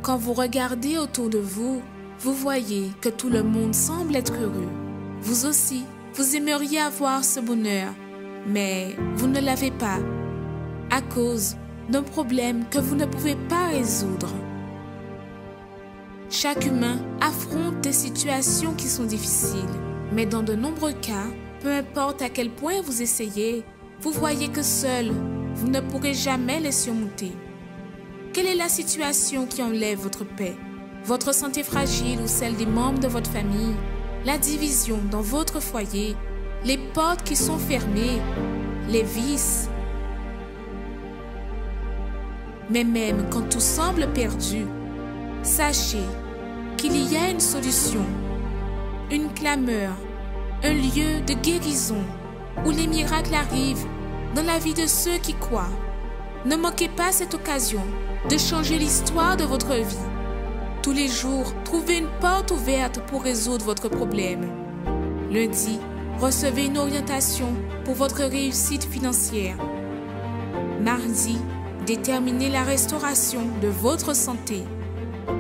Quand vous regardez autour de vous, vous voyez que tout le monde semble être heureux. Vous aussi, vous aimeriez avoir ce bonheur, mais vous ne l'avez pas à cause d'un problème que vous ne pouvez pas résoudre. Chaque humain affronte des situations qui sont difficiles, mais dans de nombreux cas, peu importe à quel point vous essayez, vous voyez que seul, vous ne pourrez jamais les surmonter. Quelle est la situation qui enlève votre paix? Votre santé fragile ou celle des membres de votre famille? La division dans votre foyer? Les portes qui sont fermées? Les vices? Mais même quand tout semble perdu, sachez qu'il y a une solution, une clameur, un lieu de guérison où les miracles arrivent dans la vie de ceux qui croient. Ne manquez pas cette occasion de changer l'histoire de votre vie. Tous les jours, trouvez une porte ouverte pour résoudre votre problème. Lundi, recevez une orientation pour votre réussite financière. Mardi, déterminez la restauration de votre santé.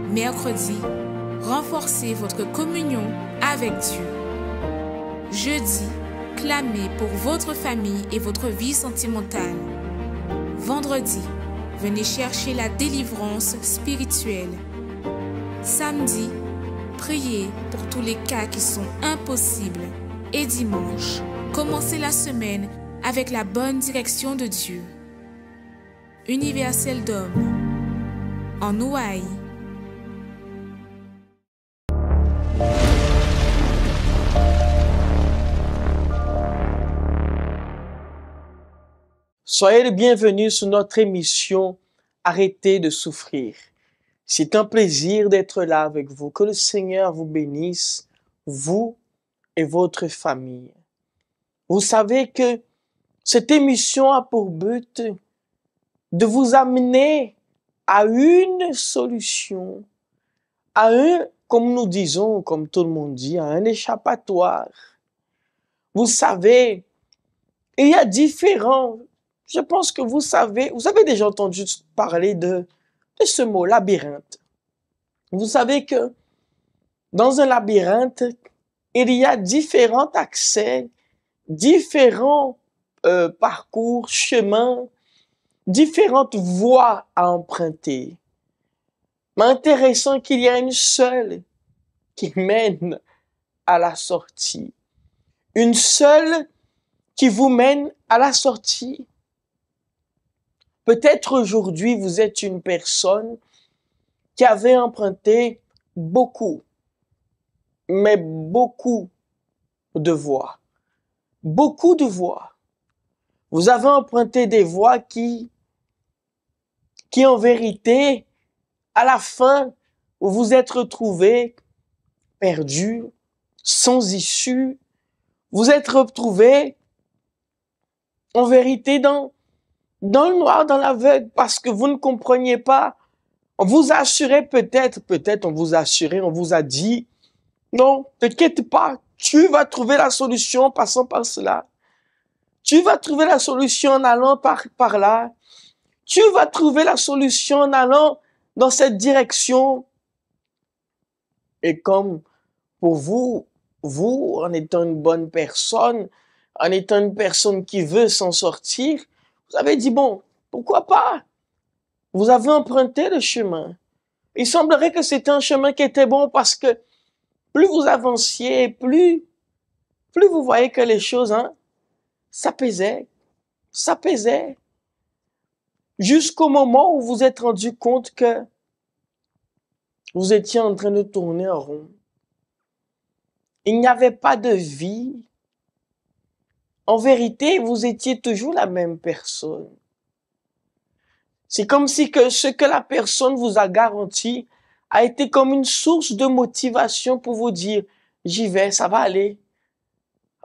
Mercredi, renforcez votre communion avec Dieu. Jeudi, clamez pour votre famille et votre vie sentimentale. Vendredi, venez chercher la délivrance spirituelle. Samedi, priez pour tous les cas qui sont impossibles. Et dimanche, commencez la semaine avec la bonne direction de Dieu. Universel d'hommes, en Hawaï. Soyez les bienvenus sur notre émission Arrêtez de souffrir. C'est un plaisir d'être là avec vous. Que le Seigneur vous bénisse, vous et votre famille. Vous savez que cette émission a pour but de vous amener à une solution, à un, comme nous disons, comme tout le monde dit, à un échappatoire. Vous savez, il y a différents... Je pense que vous avez déjà entendu parler de ce mot, labyrinthe. Vous savez que dans un labyrinthe, il y a différents accès, différents parcours, chemins, différentes voies à emprunter. Mais intéressant qu'il y a une seule qui mène à la sortie. Une seule qui vous mène à la sortie. Peut-être aujourd'hui, vous êtes une personne qui avait emprunté beaucoup, mais beaucoup de voies. Beaucoup de voies. Vous avez emprunté des voies qui en vérité, à la fin, vous vous êtes retrouvés perdus, sans issue. Vous êtes retrouvés, en vérité, dans le noir, dans l'aveugle, parce que vous ne compreniez pas. On vous assurait peut-être on vous assurait, on vous a dit, non, t'inquiète pas, tu vas trouver la solution en passant par cela. Tu vas trouver la solution en allant par là. Tu vas trouver la solution en allant dans cette direction. Et comme pour vous, en étant une bonne personne, en étant une personne qui veut s'en sortir, vous avez dit, bon, pourquoi pas? Vous avez emprunté le chemin. Il semblerait que c'était un chemin qui était bon parce que plus vous avanciez, plus vous voyez que les choses, s'apaisaient. Jusqu'au moment où vous vous êtes rendu compte que vous étiez en train de tourner en rond. Il n'y avait pas de vie. En vérité, vous étiez toujours la même personne. C'est comme si ce que la personne vous a garanti a été comme une source de motivation pour vous dire, j'y vais, ça va aller.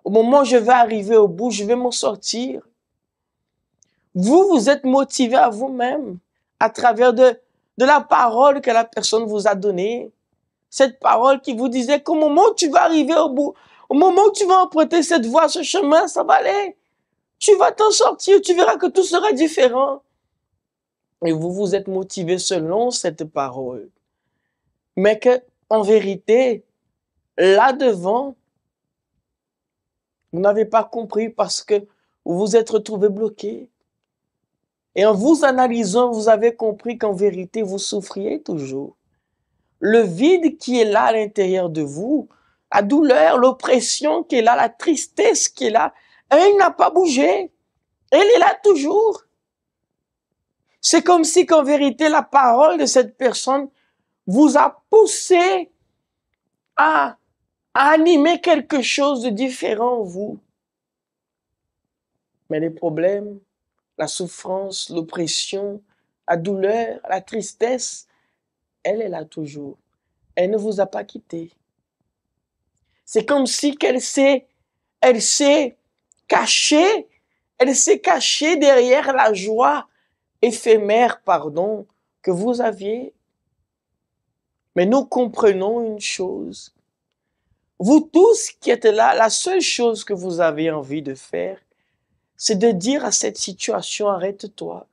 Au moment où je vais arriver au bout, je vais m'en sortir. Vous êtes motivé à vous-même à travers de la parole que la personne vous a donnée. Cette parole qui vous disait qu'au moment où tu vas arriver au bout, au moment où tu vas emprunter cette voie, ce chemin, ça va aller. Tu vas t'en sortir, tu verras que tout sera différent. Et vous vous êtes motivé selon cette parole. mais que, en vérité, là devant, vous n'avez pas compris parce que vous vous êtes retrouvé bloqué. Et en vous analysant, vous avez compris qu'en vérité, vous souffriez toujours. Le vide qui est là à l'intérieur de vous, la douleur, l'oppression qui est là, la tristesse qui est là, elle n'a pas bougé. Elle est là toujours. C'est comme si qu'en vérité, la parole de cette personne vous a poussé à animer quelque chose de différent en vous. Mais les problèmes, la souffrance, l'oppression, la douleur, la tristesse, elle est là toujours. Elle ne vous a pas quitté. C'est comme si elle s'est cachée derrière la joie éphémère, que vous aviez. Mais nous comprenons une chose. Vous tous qui êtes là, la seule chose que vous avez envie de faire, c'est de dire à cette situation, arrête-toi.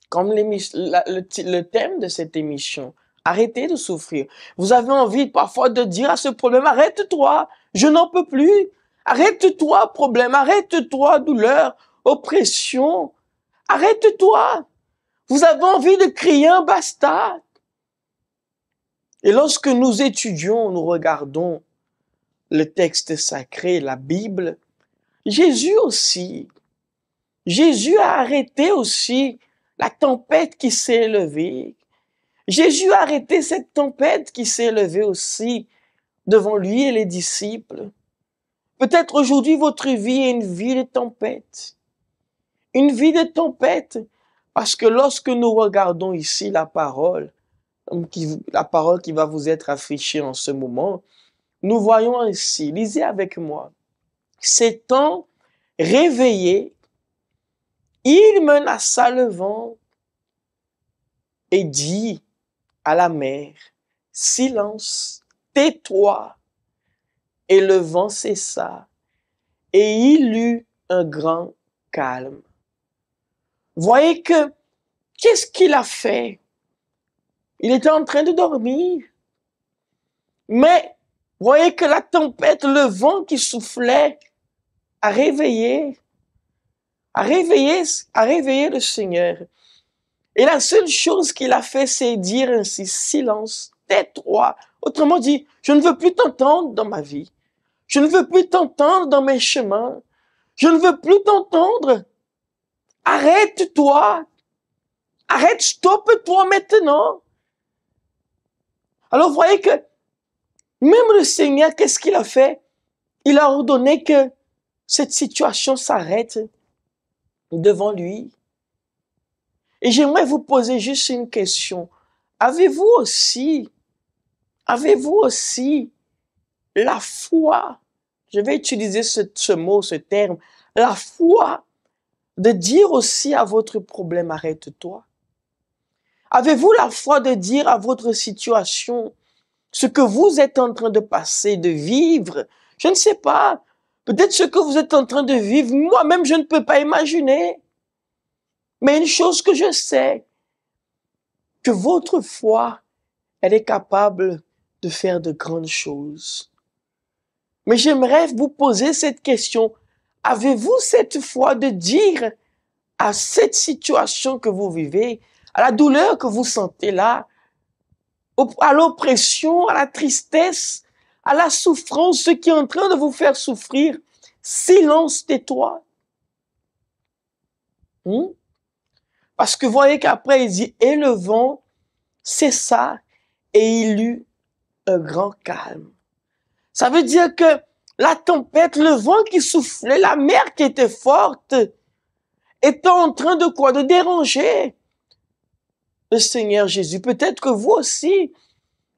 Comme le thème de cette émission, arrêtez de souffrir. Vous avez envie parfois de dire à ce problème, arrête-toi, je n'en peux plus. Arrête-toi, problème, arrête-toi, douleur, oppression. Arrête-toi. Vous avez envie de crier un basta. Et lorsque nous étudions, nous regardons le texte sacré, la Bible, Jésus a arrêté aussi la tempête qui s'est élevée. Jésus a arrêté cette tempête qui s'est élevée aussi devant lui et les disciples. Peut-être aujourd'hui votre vie est une vie de tempête. Une vie de tempête parce que lorsque nous regardons ici la parole qui va vous être affichée en ce moment, nous voyons ainsi, lisez avec moi. S'étant réveillé, il menaça le vent et dit à la mer, silence, tais-toi. Et le vent cessa, et il eut un grand calme. Voyez que, qu'est-ce qu'il a fait? Il était en train de dormir. Mais, voyez que la tempête, le vent qui soufflait, a réveillé le Seigneur. Et la seule chose qu'il a fait, c'est dire ainsi, silence, tais-toi. Autrement dit, je ne veux plus t'entendre dans ma vie. Je ne veux plus t'entendre dans mes chemins. Je ne veux plus t'entendre. Arrête-toi. Arrête, stoppe-toi maintenant. Alors, vous voyez que même le Seigneur, qu'est-ce qu'il a fait? Il a ordonné que cette situation s'arrête devant lui. Et j'aimerais vous poser juste une question. Avez-vous aussi la foi, je vais utiliser ce mot, ce terme, la foi de dire aussi à votre problème, arrête-toi? Avez-vous la foi de dire à votre situation, ce que vous êtes en train de passer, de vivre? Je ne sais pas. Peut-être ce que vous êtes en train de vivre, moi-même, je ne peux pas imaginer. Mais une chose que je sais, que votre foi, elle est capable de faire de grandes choses. Mais j'aimerais vous poser cette question. Avez-vous cette foi de dire à cette situation que vous vivez, à la douleur que vous sentez là, à l'oppression, à la tristesse, à la souffrance, ce qui est en train de vous faire souffrir, silence, tais-toi. Parce que vous voyez qu'après il dit, et le vent cessa et il eut un grand calme. Ça veut dire que la tempête, le vent qui soufflait, la mer qui était forte, était en train de quoi? De déranger le Seigneur Jésus. Peut-être que vous aussi,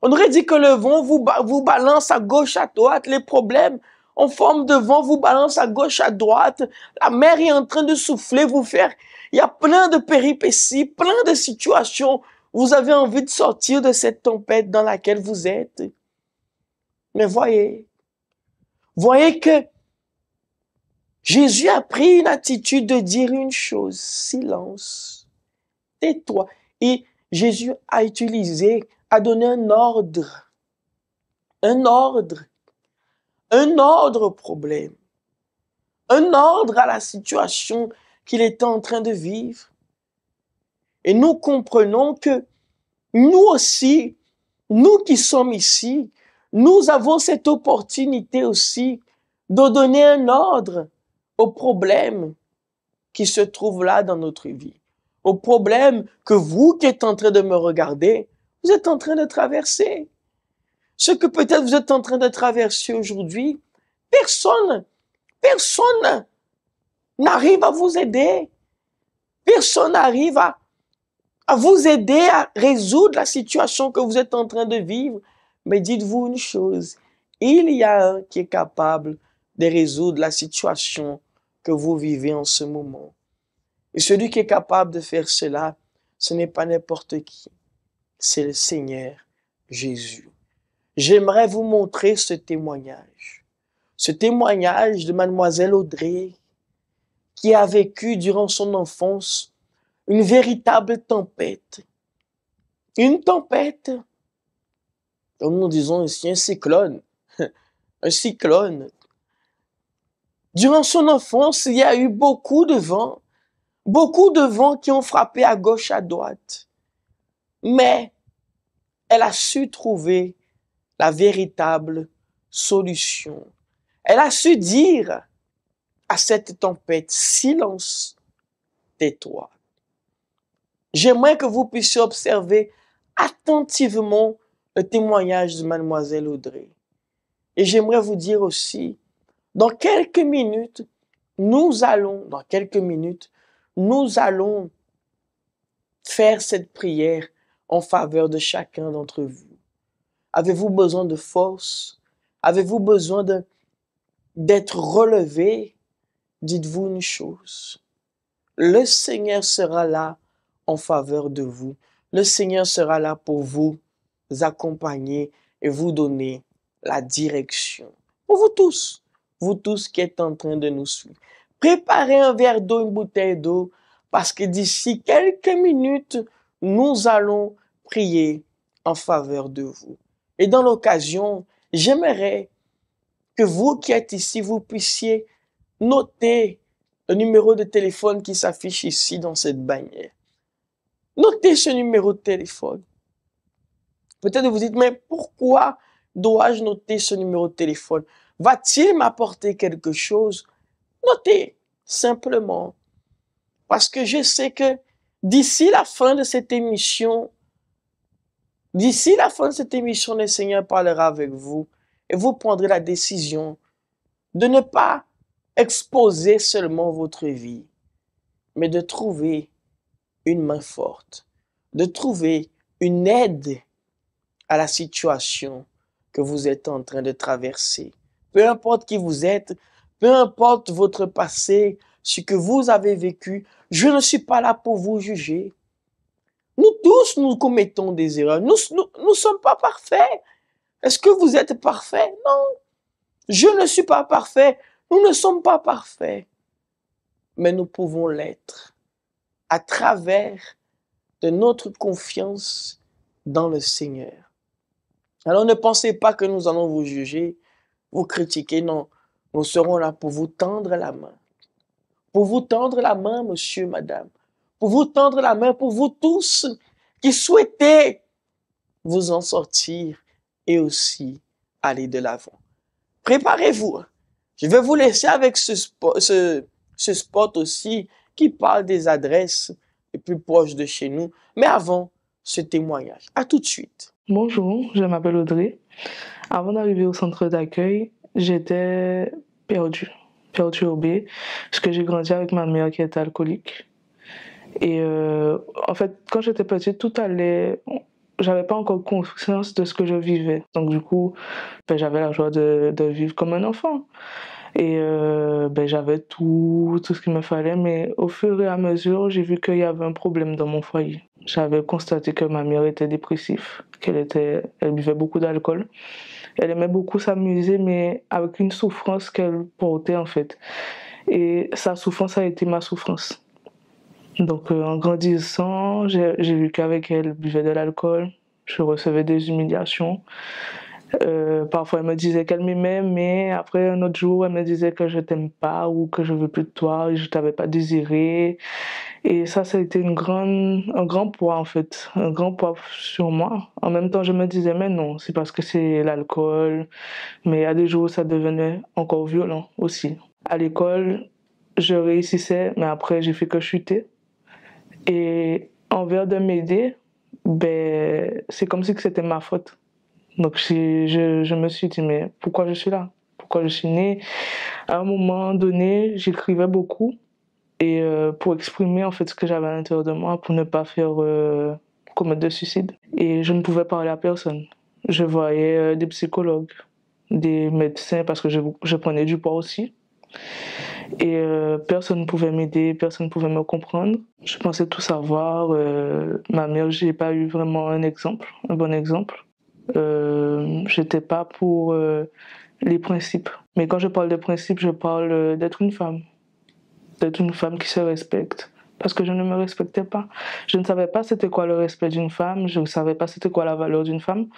on aurait dit que le vent vous balance à gauche, à droite, les problèmes en forme de vent vous balance à gauche, à droite, la mer est en train de souffler, il y a plein de péripéties, plein de situations. Vous avez envie de sortir de cette tempête dans laquelle vous êtes. Mais voyez que Jésus a pris une attitude de dire une chose, silence, tais-toi. Et Jésus a utilisé à donner un ordre, un ordre, un ordre au problème, un ordre à la situation qu'il était en train de vivre. Et nous comprenons que nous aussi, nous qui sommes ici, nous avons cette opportunité aussi de donner un ordre aux problèmes qui se trouvent là dans notre vie, aux problèmes que vous qui êtes en train de me regarder, vous êtes en train de traverser. Ce que peut-être vous êtes en train de traverser aujourd'hui, personne n'arrive à vous aider. Personne n'arrive à vous aider à résoudre la situation que vous êtes en train de vivre. Mais dites-vous une chose, il y a un qui est capable de résoudre la situation que vous vivez en ce moment. Et celui qui est capable de faire cela, ce n'est pas n'importe qui, c'est le Seigneur Jésus. J'aimerais vous montrer ce témoignage de mademoiselle Audrey, qui a vécu durant son enfance une véritable tempête. Une tempête, comme nous disons ici, un cyclone. Un cyclone. Durant son enfance, il y a eu beaucoup de vents qui ont frappé à gauche, à droite. Mais elle a su trouver la véritable solution. Elle a su dire à cette tempête, silence, tais-toi. J'aimerais que vous puissiez observer attentivement le témoignage de mademoiselle Audrey. Et j'aimerais vous dire aussi, dans quelques minutes, nous allons faire cette prière en faveur de chacun d'entre vous. Avez-vous besoin de force? Avez-vous besoin d'être relevé? Dites-vous une chose. Le Seigneur sera là en faveur de vous. Le Seigneur sera là pour vous accompagner et vous donner la direction. Pour vous tous qui êtes en train de nous suivre. Préparez un verre d'eau, une bouteille d'eau, parce que d'ici quelques minutes, nous allons prier en faveur de vous. Et dans l'occasion, j'aimerais que vous qui êtes ici, vous puissiez noter le numéro de téléphone qui s'affiche ici dans cette bannière. Notez ce numéro de téléphone. Peut-être vous dites, mais pourquoi dois-je noter ce numéro de téléphone? Va-t-il m'apporter quelque chose? Notez simplement. Parce que je sais que d'ici la fin de cette émission, le Seigneur parlera avec vous et vous prendrez la décision de ne pas exposer seulement votre vie, mais de trouver une main forte, de trouver une aide à la situation que vous êtes en train de traverser. Peu importe qui vous êtes, peu importe votre passé, ce que vous avez vécu, je ne suis pas là pour vous juger. Nous tous, nous commettons des erreurs. Nous sommes pas parfaits. Est-ce que vous êtes parfaits? Non. Je ne suis pas parfait. Nous ne sommes pas parfaits. Mais nous pouvons l'être à travers de notre confiance dans le Seigneur. Alors ne pensez pas que nous allons vous juger, vous critiquer. Non, nous serons là pour vous tendre la main. Pour vous tendre la main, monsieur, madame. Pour vous tendre la main, pour vous tous qui souhaitez vous en sortir et aussi aller de l'avant. Préparez-vous. Je vais vous laisser avec ce spot aussi qui parle des adresses les plus proches de chez nous. Mais avant, ce témoignage. À tout de suite. Bonjour, je m'appelle Audrey. Avant d'arriver au centre d'accueil, j'étais perturbée, parce que j'ai grandi avec ma mère qui était alcoolique. Et en fait, quand j'étais petite, tout allait... J'avais pas encore conscience de ce que je vivais. Donc du coup, j'avais la joie de vivre comme un enfant. Et j'avais tout ce qu'il me fallait. Mais au fur et à mesure, j'ai vu qu'il y avait un problème dans mon foyer. J'avais constaté que ma mère était dépressive, elle buvait beaucoup d'alcool. Elle aimait beaucoup s'amuser, mais avec une souffrance qu'elle portait en fait. Et sa souffrance a été ma souffrance. Donc en grandissant, j'ai vu qu'avec elle, elle buvait de l'alcool. Je recevais des humiliations. Parfois, elle me disait qu'elle m'aimait, mais après, un autre jour, elle me disait que je t'aime pas ou que je veux plus de toi et je t'avais pas désiré. Et ça a été un grand poids, en fait, un grand poids sur moi. En même temps, je me disais, mais non, c'est parce que c'est l'alcool. Mais il y a des jours où ça devenait encore violent aussi. À l'école, je réussissais, mais après, j'ai fait que chuter. Et envers de m'aider, ben, c'est comme si c'était ma faute. Donc je me suis dit, mais pourquoi je suis là? Pourquoi je suis née? À un moment donné, j'écrivais beaucoup et pour exprimer en fait ce que j'avais à l'intérieur de moi, pour ne pas faire commettre de suicide. Et je ne pouvais parler à personne. Je voyais des psychologues, des médecins parce que je prenais du poids aussi. Et personne ne pouvait m'aider, personne ne pouvait me comprendre. Je pensais tout savoir. Ma mère, j'ai pas eu vraiment un bon exemple. J'étais pas pour les principes. Mais quand je parle de principes, je parle d'être une femme. D'être une femme qui se respecte. Parce que je ne me respectais pas. Je ne savais pas c'était quoi le respect d'une femme. Je ne savais pas c'était quoi la valeur d'une femme.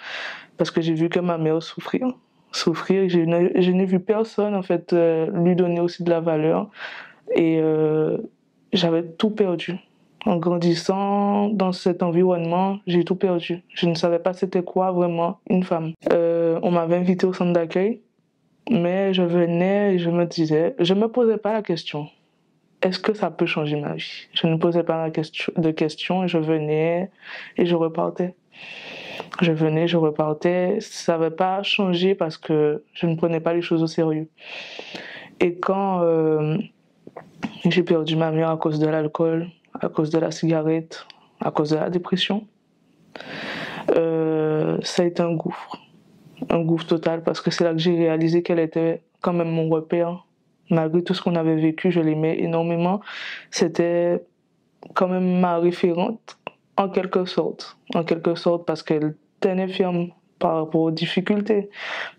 Parce que j'ai vu que ma mère souffrir. Je n'ai vu personne en fait lui donner aussi de la valeur. Et j'avais tout perdu. En grandissant dans cet environnement, j'ai tout perdu. Je ne savais pas c'était quoi vraiment une femme. On m'avait invité au centre d'accueil, mais je venais et je me posais pas la question. Est-ce que ça peut changer ma vie? Je ne posais pas de questions et je venais et je repartais. Je venais, je repartais. Ça n'avait pas changé parce que je ne prenais pas les choses au sérieux. Et quand j'ai perdu ma mère à cause de l'alcool, à cause de la cigarette, à cause de la dépression, ça a été un gouffre total parce que c'est là que j'ai réalisé qu'elle était quand même mon repère. Malgré tout ce qu'on avait vécu, je l'aimais énormément. C'était quand même ma référente en quelque sorte parce qu'elle tenait ferme par rapport aux difficultés.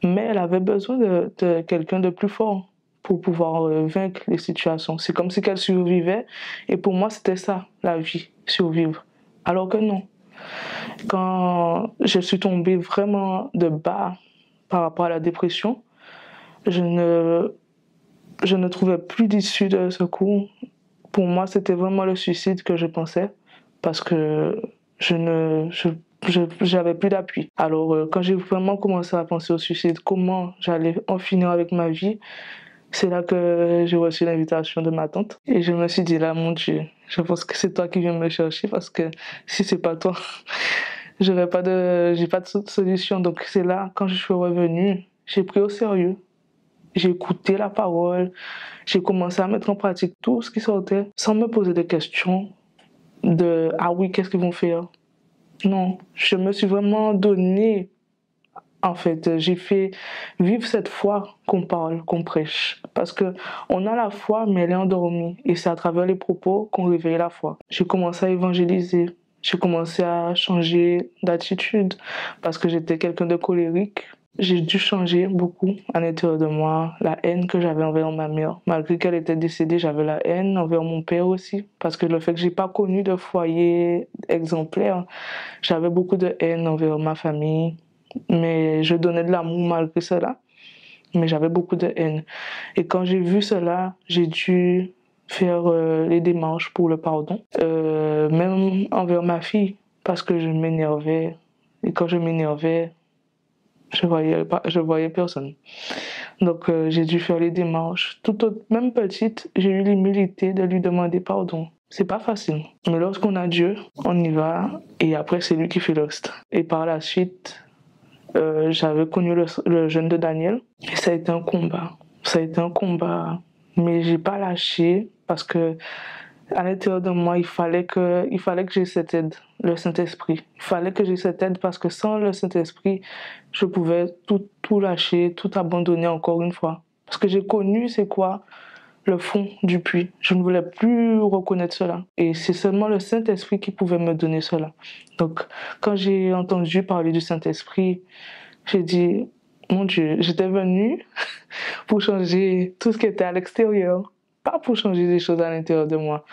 Mais elle avait besoin de quelqu'un de plus fort pour pouvoir vaincre les situations. C'est comme si qu'elle survivait et pour moi c'était ça, la vie, survivre. Alors que non. Quand je suis tombée vraiment de bas par rapport à la dépression, je ne trouvais plus d'issue de secours. Pour moi, c'était vraiment le suicide que je pensais parce que j'avais plus d'appui. Alors, quand j'ai vraiment commencé à penser au suicide, comment j'allais en finir avec ma vie, c'est là que j'ai reçu l'invitation de ma tante. Et je me suis dit, là, mon Dieu, je pense que c'est toi qui viens me chercher parce que si c'est pas toi, j'ai pas de solution. Donc, c'est là, quand je suis revenue, j'ai pris au sérieux. J'ai écouté la parole, j'ai commencé à mettre en pratique tout ce qui sortait sans me poser de questions de « ah oui, qu'est-ce qu'ils vont faire ?» Non, je me suis vraiment donné, en fait, j'ai fait vivre cette foi qu'on parle, qu'on prêche. Parce qu'on a la foi, mais elle est endormie. Et c'est à travers les propos qu'on réveille la foi. J'ai commencé à évangéliser, j'ai commencé à changer d'attitude parce que j'étais quelqu'un de colérique. J'ai dû changer beaucoup à l'intérieur de moi, la haine que j'avais envers ma mère. Malgré qu'elle était décédée, j'avais la haine envers mon père aussi. Parce que le fait que j'ai pas connu de foyer exemplaire, j'avais beaucoup de haine envers ma famille. Mais je donnais de l'amour malgré cela. Mais j'avais beaucoup de haine. Et quand j'ai vu cela, j'ai dû faire les démarches pour le pardon. Même envers ma fille, parce que je m'énervais. Et quand je m'énervais, je voyais personne. Donc j'ai dû faire les démarches. Même petite, j'ai eu l'humilité de lui demander pardon. C'est pas facile. Mais lorsqu'on a Dieu, on y va et après c'est lui qui fait le reste. Et par la suite, j'avais connu le jeûne de Daniel et ça a été un combat. Ça a été un combat, mais j'ai pas lâché parce que à l'intérieur de moi, il fallait que j'ai cette aide, le Saint-Esprit. Il fallait que j'ai cette aide parce que sans le Saint-Esprit, je pouvais tout lâcher, tout abandonner encore une fois. Parce que j'ai connu c'est quoi le fond du puits. Je ne voulais plus reconnaître cela. Et c'est seulement le Saint-Esprit qui pouvait me donner cela. Donc, quand j'ai entendu parler du Saint-Esprit, j'ai dit, mon Dieu, j'étais venue pour changer tout ce qui était à l'extérieur. Pas pour changer des choses à l'intérieur de moi.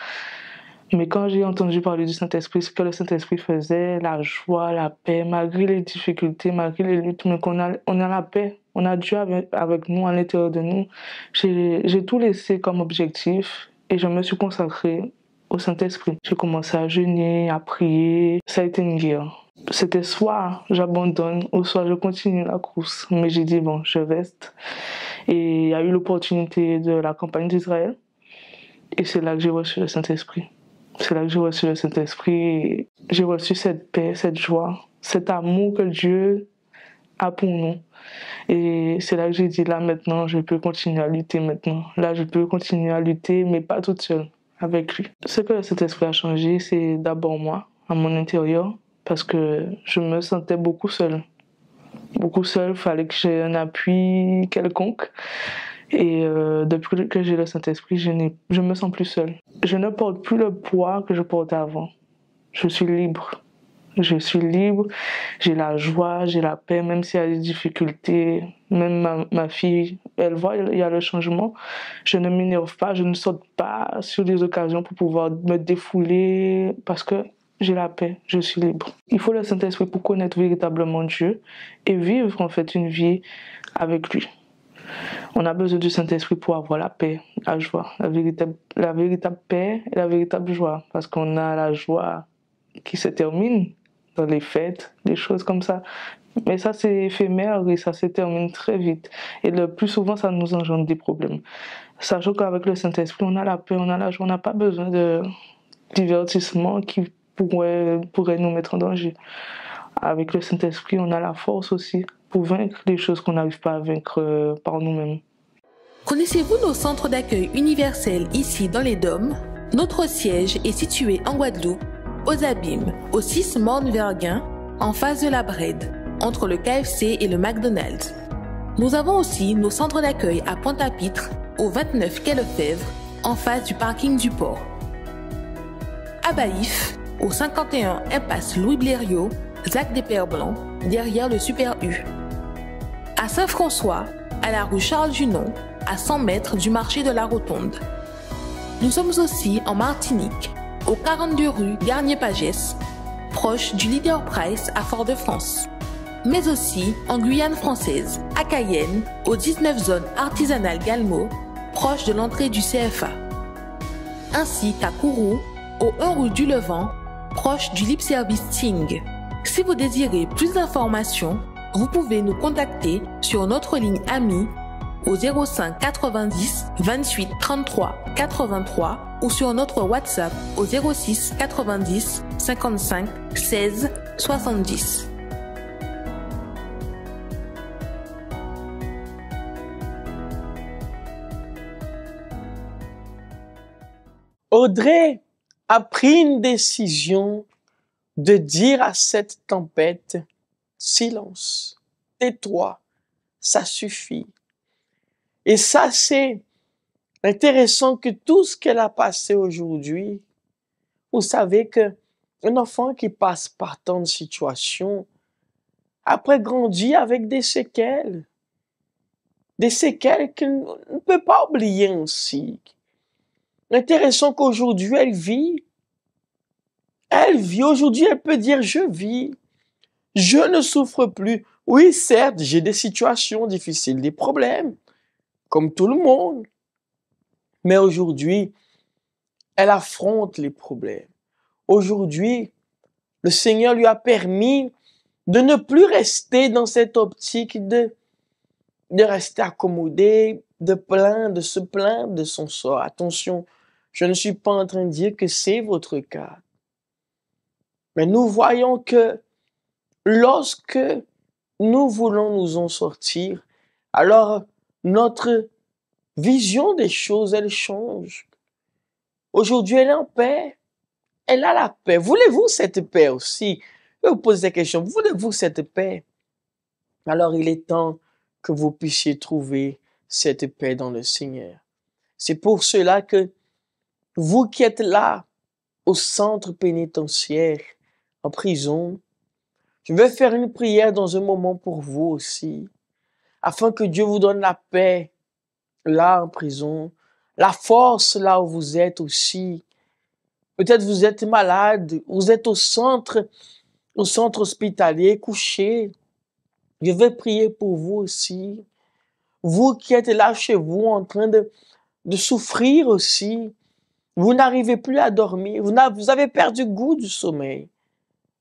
Mais quand j'ai entendu parler du Saint-Esprit, ce que le Saint-Esprit faisait, la joie, la paix, malgré les difficultés, malgré les luttes, mais on a la paix, on a Dieu avec nous, à l'intérieur de nous. J'ai tout laissé comme objectif et je me suis consacrée au Saint-Esprit. J'ai commencé à jeûner, à prier. Ça a été une guerre. C'était soit j'abandonne ou soit je continue la course. Mais j'ai dit, bon, je reste. Et il y a eu l'opportunité de la campagne d'Israël. Et c'est là que j'ai reçu le Saint-Esprit. C'est là que j'ai reçu le Saint-Esprit. J'ai reçu cette paix, cette joie, cet amour que Dieu a pour nous. Et c'est là que j'ai dit, là maintenant, je peux continuer à lutter maintenant. Là, je peux continuer à lutter, mais pas toute seule, avec lui. Ce que le Saint-Esprit a changé, c'est d'abord moi, à mon intérieur, parce que je me sentais beaucoup seule. Beaucoup seule, il fallait que j'ai un appui quelconque. Et depuis que j'ai le Saint-Esprit, je me sens plus seule. Je ne porte plus le poids que je portais avant. Je suis libre. Je suis libre, j'ai la joie, j'ai la paix, même s'il y a des difficultés. Même ma fille, elle voit, il y a le changement. Je ne m'énerve pas, je ne saute pas sur des occasions pour pouvoir me défouler parce que j'ai la paix, je suis libre. Il faut le Saint-Esprit pour connaître véritablement Dieu et vivre en fait une vie avec lui. On a besoin du Saint-Esprit pour avoir la paix, la joie, la véritable paix et la véritable joie. Parce qu'on a la joie qui se termine dans les fêtes, des choses comme ça. Mais ça, c'est éphémère et ça se termine très vite. Et le plus souvent, ça nous engendre des problèmes. Sachant qu'avec le Saint-Esprit, on a la paix, on a la joie, on n'a pas besoin de divertissement qui pourrait nous mettre en danger. Avec le Saint-Esprit, on a la force aussi pour vaincre les choses qu'on n'arrive pas à vaincre par nous-mêmes. Connaissez-vous nos centres d'accueil universels ici dans les Dômes? Notre siège est situé en Guadeloupe, aux Abîmes, au 6 Morne-Verguin, en face de la Brède, entre le KFC et le McDonald's. Nous avons aussi nos centres d'accueil à Pointe-à-Pitre, au 29 quai Lefebvre, en face du parking du port. À Baïf, au 51 impasse Louis Blériot, Zac des Pères Blancs, derrière le Super U. À Saint-François, à la rue Charles Junon, à 100 mètres du marché de la Rotonde. Nous sommes aussi en Martinique, au 42 rue Garnier-Pagès, proche du Leader Price à Fort-de-France. Mais aussi en Guyane française, à Cayenne, au 19 zone artisanale Galmo, proche de l'entrée du CFA. Ainsi qu'à Kourou, au 1 rue du Levant, proche du Lip Service Ting. Si vous désirez plus d'informations, vous pouvez nous contacter sur notre ligne AMI au 05 90 28 33 83 ou sur notre WhatsApp au 06 90 55 16 70. Audrey a pris une décision de dire à cette tempête, silence, tais-toi, ça suffit. Et ça, c'est intéressant que tout ce qu'elle a passé aujourd'hui, vous savez que un enfant qui passe par tant de situations, après grandit avec des séquelles qu'on ne peut pas oublier aussi. Intéressant qu'aujourd'hui, elle vit aujourd'hui, elle peut dire, je vis, je ne souffre plus. Oui, certes, j'ai des situations difficiles, des problèmes, comme tout le monde. Mais aujourd'hui, elle affronte les problèmes. Aujourd'hui, le Seigneur lui a permis de ne plus rester dans cette optique de rester accommodé, de se plaindre de son sort. Attention, je ne suis pas en train de dire que c'est votre cas. Mais nous voyons que lorsque nous voulons nous en sortir, alors notre vision des choses, elle change. Aujourd'hui, elle est en paix. Elle a la paix. Voulez-vous cette paix aussi? Je vous pose des questions. Voulez-vous cette paix? Alors, il est temps que vous puissiez trouver cette paix dans le Seigneur. C'est pour cela que vous qui êtes là, au centre pénitentiaire, en prison, je vais faire une prière dans un moment pour vous aussi, afin que Dieu vous donne la paix là en prison, la force là où vous êtes aussi, Peut-être vous êtes malade, vous êtes au centre hospitalier, couché. Je vais prier pour vous aussi. Vous qui êtes là chez vous en train de souffrir aussi. Vous n'arrivez plus à dormir. Vous avez perdu le goût du sommeil.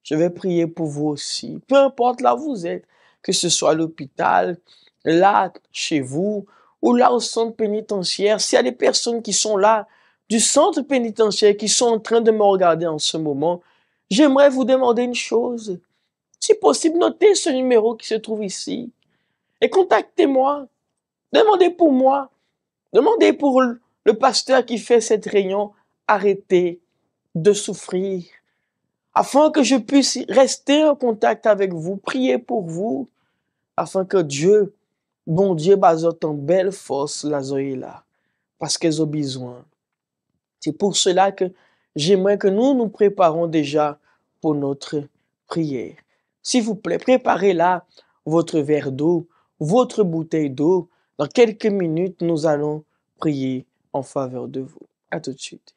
Je vais prier pour vous aussi. Peu importe là où vous êtes, que ce soit à l'hôpital, là, chez vous, ou là au centre pénitentiaire. S'il y a des personnes qui sont là, du centre pénitentiaire, qui sont en train de me regarder en ce moment, j'aimerais vous demander une chose. Si possible, notez ce numéro qui se trouve ici et contactez-moi. Demandez pour moi. Demandez pour le pasteur qui fait cette réunion. Arrêtez de souffrir afin que je puisse rester en contact avec vous, prier pour vous, afin que Dieu, bon Dieu, bazote en belle force la zoé là, parce qu'elles ont besoin. C'est pour cela que j'aimerais que nous nous préparons déjà pour notre prière. S'il vous plaît, préparez là votre verre d'eau, votre bouteille d'eau. Dans quelques minutes, nous allons prier en faveur de vous. À tout de suite.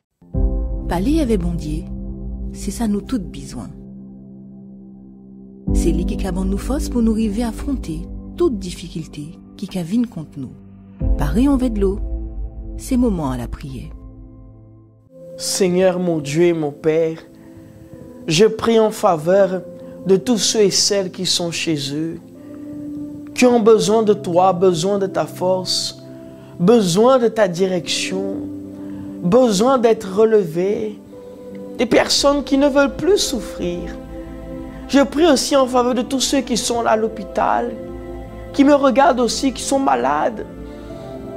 Parler avec bon Dieu, c'est ça nous toutes besoin. C'est lui qui a nous force pour nous arriver à affronter toute difficulté qui vienne contre nous. Pareil en de l'eau, c'est moment à la prière. Seigneur mon Dieu et mon Père, je prie en faveur de tous ceux et celles qui sont chez eux, qui ont besoin de toi, besoin de ta force, besoin de ta direction, besoin d'être relevés, des personnes qui ne veulent plus souffrir. Je prie aussi en faveur de tous ceux qui sont là à l'hôpital, qui me regardent aussi, qui sont malades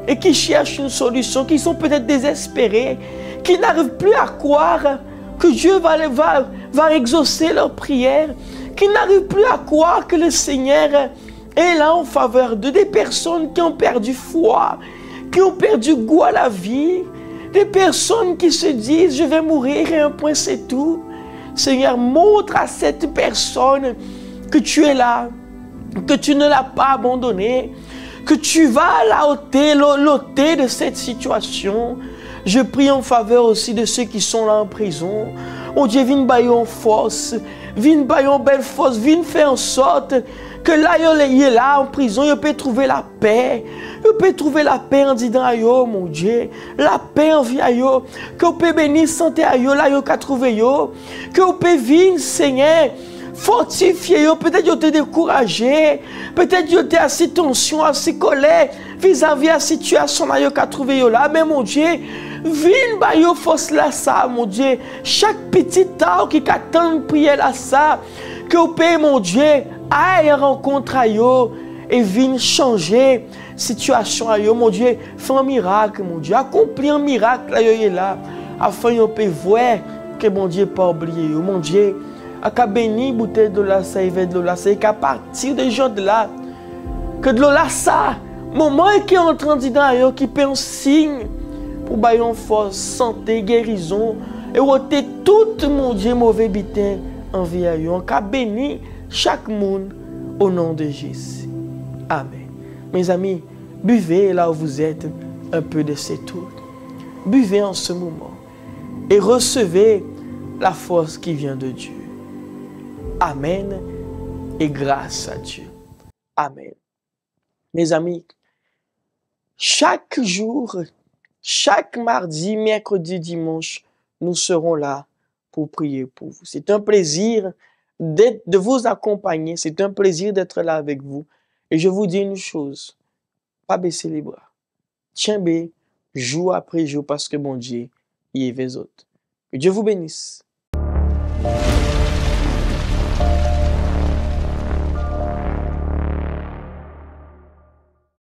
et qui cherchent une solution, qui sont peut-être désespérés, qui n'arrivent plus à croire que Dieu va exaucer leurs prières, qui n'arrivent plus à croire que le Seigneur est là en faveur d'eux, des personnes qui ont perdu foi, qui ont perdu goût à la vie, des personnes qui se disent « je vais mourir et un point c'est tout ». Seigneur, montre à cette personne que tu es là, que tu ne l'as pas abandonné, que tu vas la l'ôter de cette situation. Je prie en faveur aussi de ceux qui sont là en prison. Oh Dieu, viens bailler en force, viens bailler en belle force, viens faire en sorte que là, il est là en prison, il peut trouver la paix. Il peut trouver la paix en disant, yo, mon Dieu, la paix en vie, yo, que vous peut bénir santé, yo, là, yo, qu'a trouvé, yo, que vous peut vivre, Seigneur, fortifier, yo, peut-être vous te découragé, peut-être vous te assez tension, assez colère, vis-à-vis de la situation, là, yo, qu'a trouvé, yo, là, mais mon Dieu, viens, bah, yo, force là, ça, mon Dieu, chaque petit temps qui attend une prière là, ça, que vous pouvez, mon Dieu, aille rencontre à yo, et viens changer situation à yo, mon Dieu, fais un miracle, mon Dieu, accomplis un miracle là, yo, là, afin yo peut voir que mon Dieu pas oublié yo, mon Dieu, a béni bouteille de la ça et de la ça, et qu'à partir de gens de là, que de là ça, moment qui est en train de dire yo, qui peut un signe pour bailler en force, santé, guérison, et ôter tout, mon Dieu, mauvais bitin en vie à yo, qu'a béni chaque monde au nom de Jésus. Amen. Mes amis, buvez là où vous êtes un peu de cette eau. Buvez en ce moment et recevez la force qui vient de Dieu. Amen et grâce à Dieu. Amen. Mes amis, chaque jour, chaque mardi, mercredi, dimanche, nous serons là pour prier pour vous. C'est un plaisir de vous accompagner. C'est un plaisir d'être là avec vous. Et je vous dis une chose, pas baisser les bras. Tiens bien, jour après jour, parce que mon Dieu, il est les autres. Que Dieu vous bénisse.